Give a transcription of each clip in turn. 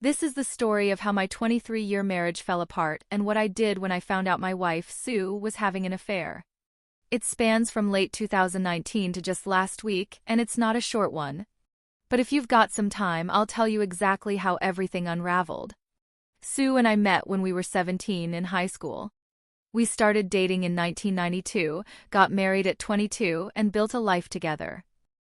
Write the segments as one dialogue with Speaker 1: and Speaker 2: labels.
Speaker 1: This is the story of how my 23-year marriage fell apart and what I did when I found out my wife, Sue, was having an affair. It spans from late 2019 to just last week, and it's not a short one. But if you've got some time, I'll tell you exactly how everything unraveled. Sue and I met when we were 17 in high school. We started dating in 1992, got married at 22, and built a life together.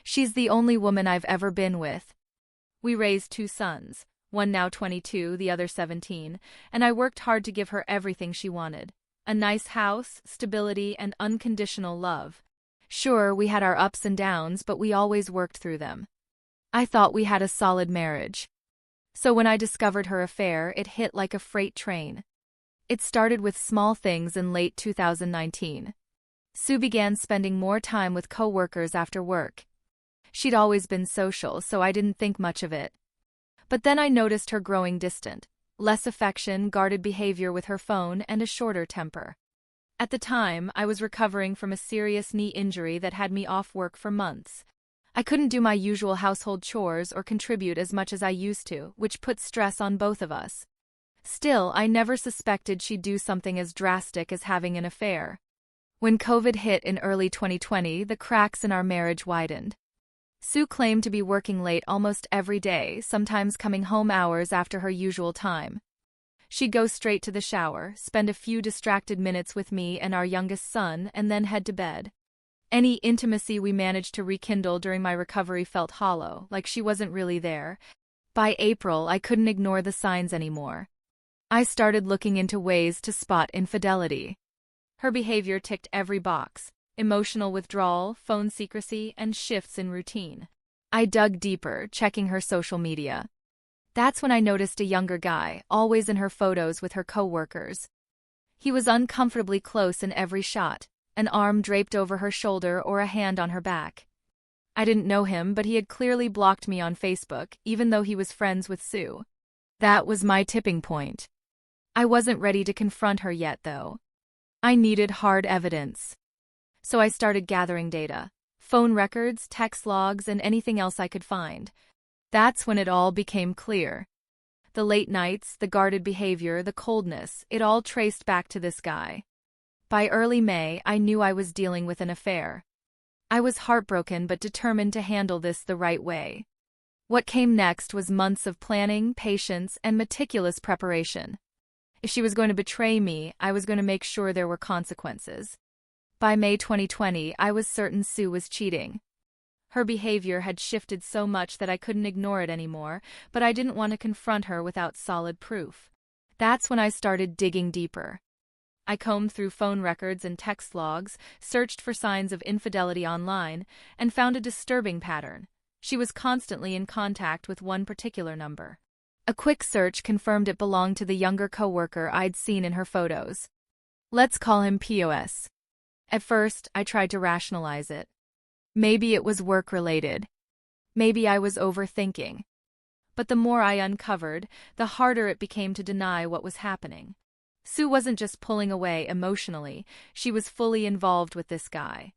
Speaker 1: She's the only woman I've ever been with. We raised two sons, one now 22, the other 17, and I worked hard to give her everything she wanted. A nice house, stability, and unconditional love. Sure, we had our ups and downs, but we always worked through them. I thought we had a solid marriage. So when I discovered her affair, it hit like a freight train. It started with small things in late 2019. Sue began spending more time with coworkers after work. She'd always been social, so I didn't think much of it. But then I noticed her growing distant, less affection, guarded behavior with her phone, and a shorter temper. At the time, I was recovering from a serious knee injury that had me off work for months. I couldn't do my usual household chores or contribute as much as I used to, which put stress on both of us. Still, I never suspected she'd do something as drastic as having an affair. When COVID hit in early 2020, the cracks in our marriage widened. Sue claimed to be working late almost every day, sometimes coming home hours after her usual time. She'd go straight to the shower, spend a few distracted minutes with me and our youngest son, and then head to bed. Any intimacy we managed to rekindle during my recovery felt hollow, like she wasn't really there. By April, I couldn't ignore the signs anymore. I started looking into ways to spot infidelity. Her behavior ticked every box: emotional withdrawal, phone secrecy, and shifts in routine. I dug deeper, checking her social media. That's when I noticed a younger guy, always in her photos with her coworkers. He was uncomfortably close in every shot, an arm draped over her shoulder or a hand on her back. I didn't know him, but he had clearly blocked me on Facebook, even though he was friends with Sue. That was my tipping point. I wasn't ready to confront her yet, though. I needed hard evidence. So I started gathering data: phone records, text logs, and anything else I could find. That's when it all became clear. The late nights, the guarded behavior, the coldness, it all traced back to this guy. By early May, I knew I was dealing with an affair. I was heartbroken but determined to handle this the right way. What came next was months of planning, patience, and meticulous preparation. If she was going to betray me, I was going to make sure there were consequences. By May 2020, I was certain Sue was cheating. Her behavior had shifted so much that I couldn't ignore it anymore, but I didn't want to confront her without solid proof. That's when I started digging deeper. I combed through phone records and text logs, searched for signs of infidelity online, and found a disturbing pattern. She was constantly in contact with one particular number. A quick search confirmed it belonged to the younger coworker I'd seen in her photos. Let's call him POS. At first, I tried to rationalize it. Maybe it was work-related. Maybe I was overthinking. But the more I uncovered, the harder it became to deny what was happening. Sue wasn't just pulling away emotionally, she was fully involved with this guy.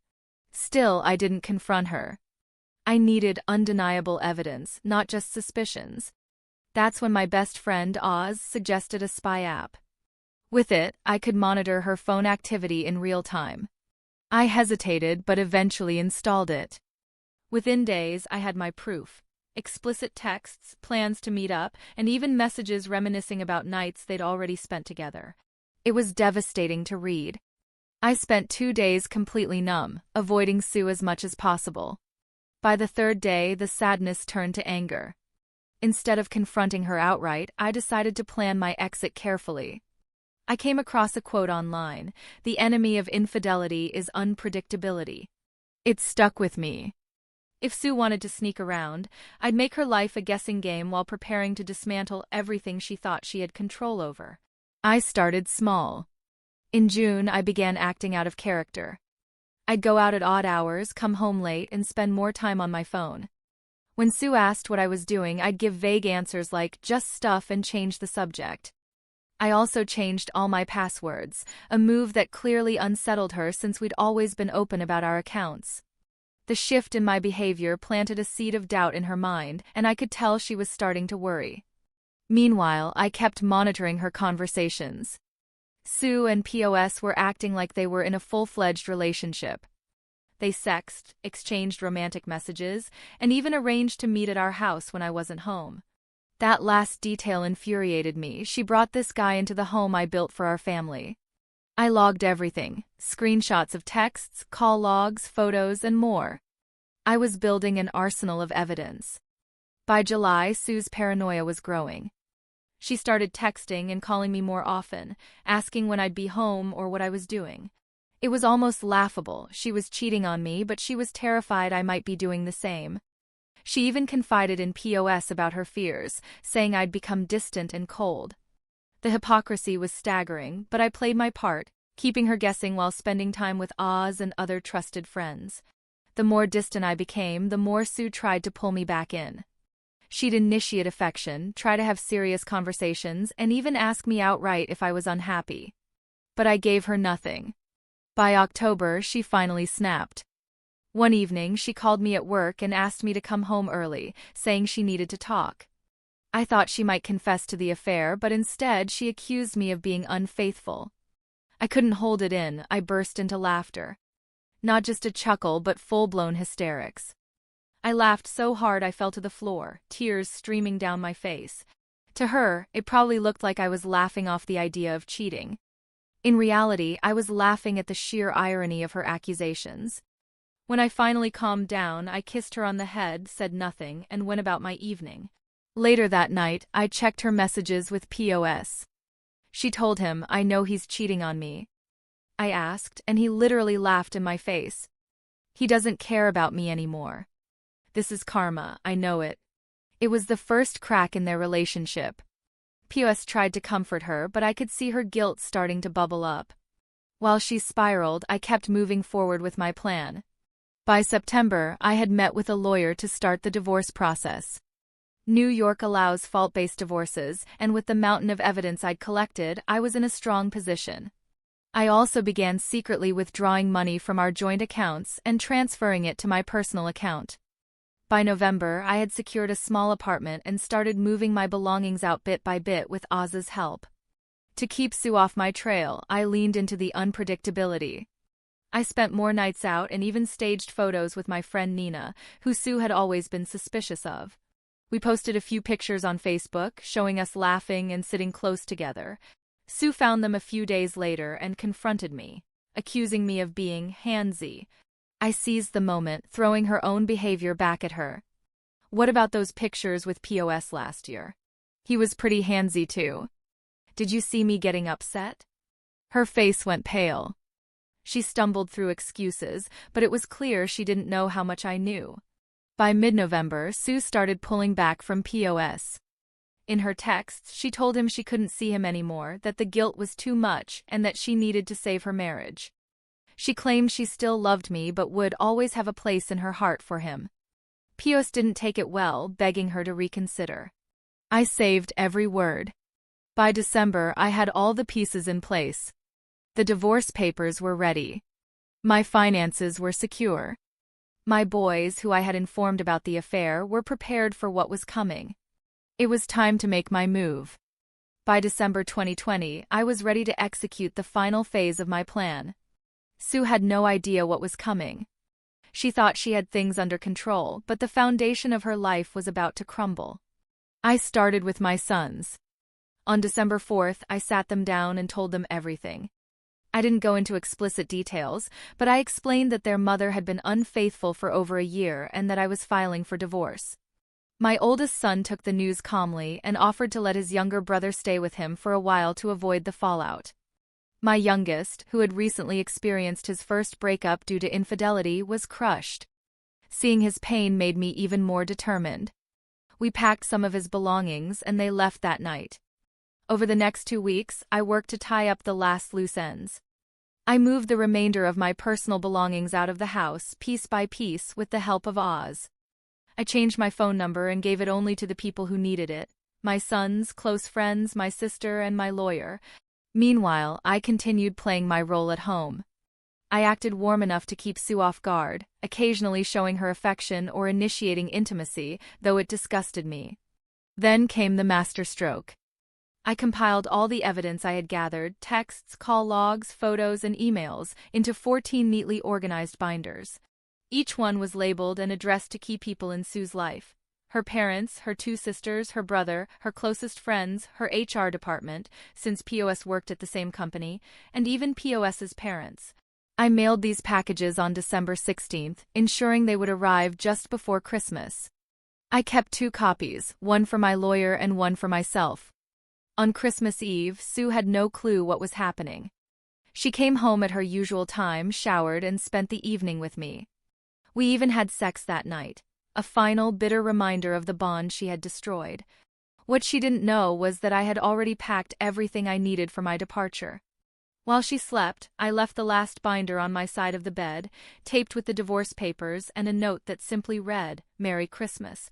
Speaker 1: Still, I didn't confront her. I needed undeniable evidence, not just suspicions. That's when my best friend, Oz, suggested a spy app. With it, I could monitor her phone activity in real time. I hesitated but eventually installed it. Within days, I had my proof: explicit texts, plans to meet up, and even messages reminiscing about nights they'd already spent together. It was devastating to read. I spent 2 days completely numb, avoiding Sue as much as possible. By the third day, the sadness turned to anger. Instead of confronting her outright, I decided to plan my exit carefully. I came across a quote online: "The enemy of infidelity is unpredictability." It stuck with me. If Sue wanted to sneak around, I'd make her life a guessing game while preparing to dismantle everything she thought she had control over. I started small. In June, I began acting out of character. I'd go out at odd hours, come home late, and spend more time on my phone. When Sue asked what I was doing, I'd give vague answers like, "just stuff," and change the subject. I also changed all my passwords, a move that clearly unsettled her since we'd always been open about our accounts. The shift in my behavior planted a seed of doubt in her mind, and I could tell she was starting to worry. Meanwhile, I kept monitoring her conversations. Sue and POS were acting like they were in a full-fledged relationship. They sexted, exchanged romantic messages, and even arranged to meet at our house when I wasn't home. That last detail infuriated me. She brought this guy into the home I built for our family. I logged everything, screenshots of texts, call logs, photos, and more. I was building an arsenal of evidence. By July, Sue's paranoia was growing. She started texting and calling me more often, asking when I'd be home or what I was doing. It was almost laughable. She was cheating on me, but she was terrified I might be doing the same. She even confided in POS about her fears, saying I'd become distant and cold. The hypocrisy was staggering, but I played my part, keeping her guessing while spending time with Oz and other trusted friends. The more distant I became, the more Sue tried to pull me back in. She'd initiate affection, try to have serious conversations, and even ask me outright if I was unhappy. But I gave her nothing. By October, she finally snapped. One evening, she called me at work and asked me to come home early, saying she needed to talk. I thought she might confess to the affair, but instead she accused me of being unfaithful. I couldn't hold it in. I burst into laughter. Not just a chuckle, but full-blown hysterics. I laughed so hard I fell to the floor, tears streaming down my face. To her, it probably looked like I was laughing off the idea of cheating. In reality, I was laughing at the sheer irony of her accusations. When I finally calmed down, I kissed her on the head, said nothing, and went about my evening. Later that night, I checked her messages with POS. She told him, "I know he's cheating on me." I asked, and he literally laughed in my face. He doesn't care about me anymore. This is karma, I know it. It was the first crack in their relationship. POS tried to comfort her, but I could see her guilt starting to bubble up. While she spiraled, I kept moving forward with my plan. By September, I had met with a lawyer to start the divorce process. New York allows fault-based divorces, and with the mountain of evidence I'd collected, I was in a strong position. I also began secretly withdrawing money from our joint accounts and transferring it to my personal account. By November, I had secured a small apartment and started moving my belongings out bit by bit with Oz's help. To keep Sue off my trail, I leaned into the unpredictability. I spent more nights out and even staged photos with my friend Nina, who Sue had always been suspicious of. We posted a few pictures on Facebook, showing us laughing and sitting close together. Sue found them a few days later and confronted me, accusing me of being handsy. I seized the moment, throwing her own behavior back at her. "What about those pictures with POS last year? He was pretty handsy too. Did you see me getting upset?" Her face went pale. She stumbled through excuses, but it was clear she didn't know how much I knew. By mid-November, Sue started pulling back from POS. In her texts, she told him she couldn't see him anymore, that the guilt was too much, and that she needed to save her marriage. She claimed she still loved me but would always have a place in her heart for him. POS didn't take it well, begging her to reconsider. I saved every word. By December, I had all the pieces in place. The divorce papers were ready. My finances were secure. My boys, who I had informed about the affair, were prepared for what was coming. It was time to make my move. By December 2020, I was ready to execute the final phase of my plan. Sue had no idea what was coming. She thought she had things under control, but the foundation of her life was about to crumble. I started with my sons. On December 4th, I sat them down and told them everything. I didn't go into explicit details, but I explained that their mother had been unfaithful for over a year and that I was filing for divorce. My oldest son took the news calmly and offered to let his younger brother stay with him for a while to avoid the fallout. My youngest, who had recently experienced his first breakup due to infidelity, was crushed. Seeing his pain made me even more determined. We packed some of his belongings and they left that night. Over the next 2 weeks, I worked to tie up the last loose ends. I moved the remainder of my personal belongings out of the house, piece by piece, with the help of Oz. I changed my phone number and gave it only to the people who needed it: my sons, close friends, my sister, and my lawyer. Meanwhile, I continued playing my role at home. I acted warm enough to keep Sue off guard, occasionally showing her affection or initiating intimacy, though it disgusted me. Then came the masterstroke. I compiled all the evidence I had gathered, texts, call logs, photos, and emails, into 14 neatly organized binders. Each one was labeled and addressed to key people in Sue's life: her parents, her 2 sisters, her brother, her closest friends, her HR department, since POS worked at the same company, and even POS's parents. I mailed these packages on December 16th, ensuring they would arrive just before Christmas. I kept 2 copies, one for my lawyer and one for myself. On Christmas Eve, Sue had no clue what was happening. She came home at her usual time, showered, and spent the evening with me. We even had sex that night, a final, bitter reminder of the bond she had destroyed. What she didn't know was that I had already packed everything I needed for my departure. While she slept, I left the last binder on my side of the bed, taped with the divorce papers and a note that simply read, "Merry Christmas."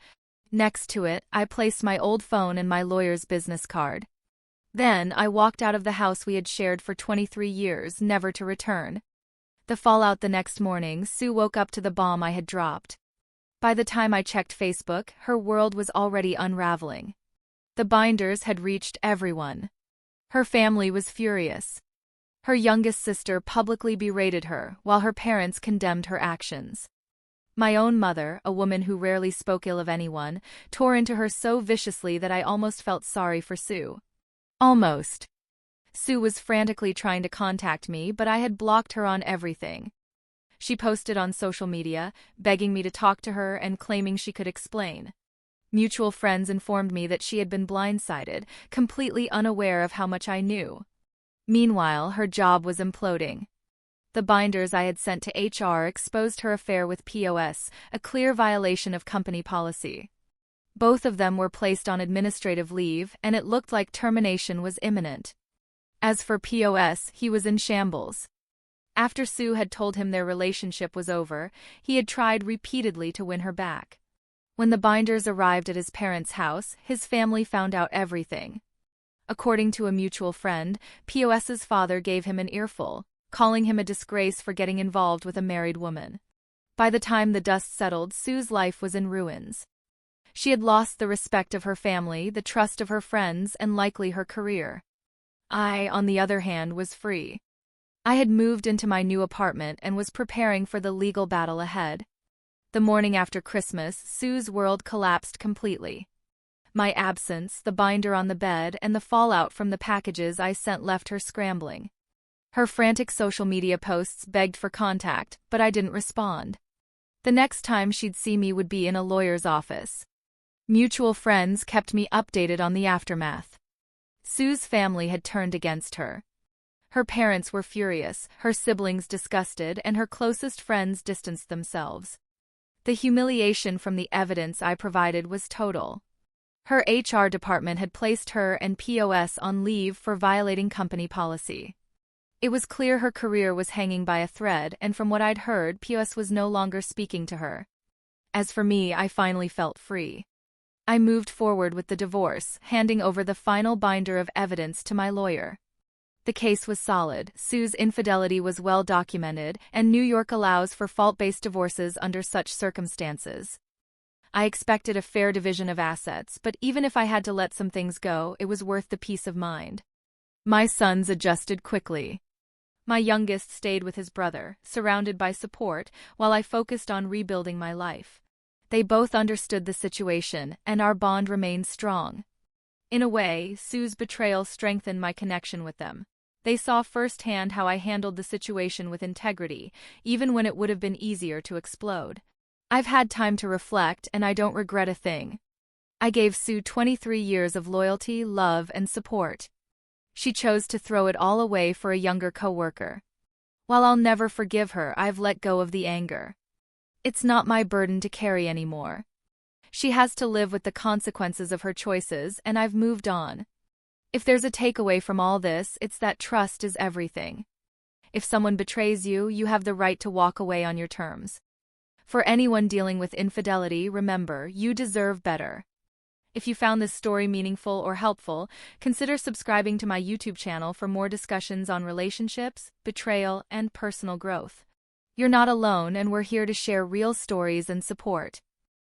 Speaker 1: Next to it, I placed my old phone and my lawyer's business card. Then, I walked out of the house we had shared for 23 years, never to return. The fallout the next morning, Sue woke up to the bomb I had dropped. By the time I checked Facebook, her world was already unraveling. The binders had reached everyone. Her family was furious. Her youngest sister publicly berated her, while her parents condemned her actions. My own mother, a woman who rarely spoke ill of anyone, tore into her so viciously that I almost felt sorry for Sue. Almost. Sue was frantically trying to contact me, but I had blocked her on everything. She posted on social media, begging me to talk to her and claiming she could explain. Mutual friends informed me that she had been blindsided, completely unaware of how much I knew. Meanwhile, her job was imploding. The binders I had sent to HR exposed her affair with POS, a clear violation of company policy. Both of them were placed on administrative leave, and it looked like termination was imminent. As for POS, he was in shambles. After Sue had told him their relationship was over, he had tried repeatedly to win her back. When the binders arrived at his parents' house, his family found out everything. According to a mutual friend, POS's father gave him an earful, calling him a disgrace for getting involved with a married woman. By the time the dust settled, Sue's life was in ruins. She had lost the respect of her family, the trust of her friends, and likely her career. I, on the other hand, was free. I had moved into my new apartment and was preparing for the legal battle ahead. The morning after Christmas, Sue's world collapsed completely. My absence, the binder on the bed, and the fallout from the packages I sent left her scrambling. Her frantic social media posts begged for contact, but I didn't respond. The next time she'd see me would be in a lawyer's office. Mutual friends kept me updated on the aftermath. Sue's family had turned against her. Her parents were furious, her siblings disgusted, and her closest friends distanced themselves. The humiliation from the evidence I provided was total. Her HR department had placed her and POS on leave for violating company policy. It was clear her career was hanging by a thread, and from what I'd heard, POS was no longer speaking to her. As for me, I finally felt free. I moved forward with the divorce, handing over the final binder of evidence to my lawyer. The case was solid, Sue's infidelity was well documented, and New York allows for fault-based divorces under such circumstances. I expected a fair division of assets, but even if I had to let some things go, it was worth the peace of mind. My sons adjusted quickly. My youngest stayed with his brother, surrounded by support, while I focused on rebuilding my life. They both understood the situation, and our bond remained strong. In a way, Sue's betrayal strengthened my connection with them. They saw firsthand how I handled the situation with integrity, even when it would have been easier to explode. I've had time to reflect, and I don't regret a thing. I gave Sue 23 years of loyalty, love, and support. She chose to throw it all away for a younger coworker. While I'll never forgive her, I've let go of the anger. It's not my burden to carry anymore. She has to live with the consequences of her choices, and I've moved on. If there's a takeaway from all this, it's that trust is everything. If someone betrays you, you have the right to walk away on your terms. For anyone dealing with infidelity, remember, you deserve better. If you found this story meaningful or helpful, consider subscribing to my YouTube channel for more discussions on relationships, betrayal, and personal growth. You're not alone, and we're here to share real stories and support.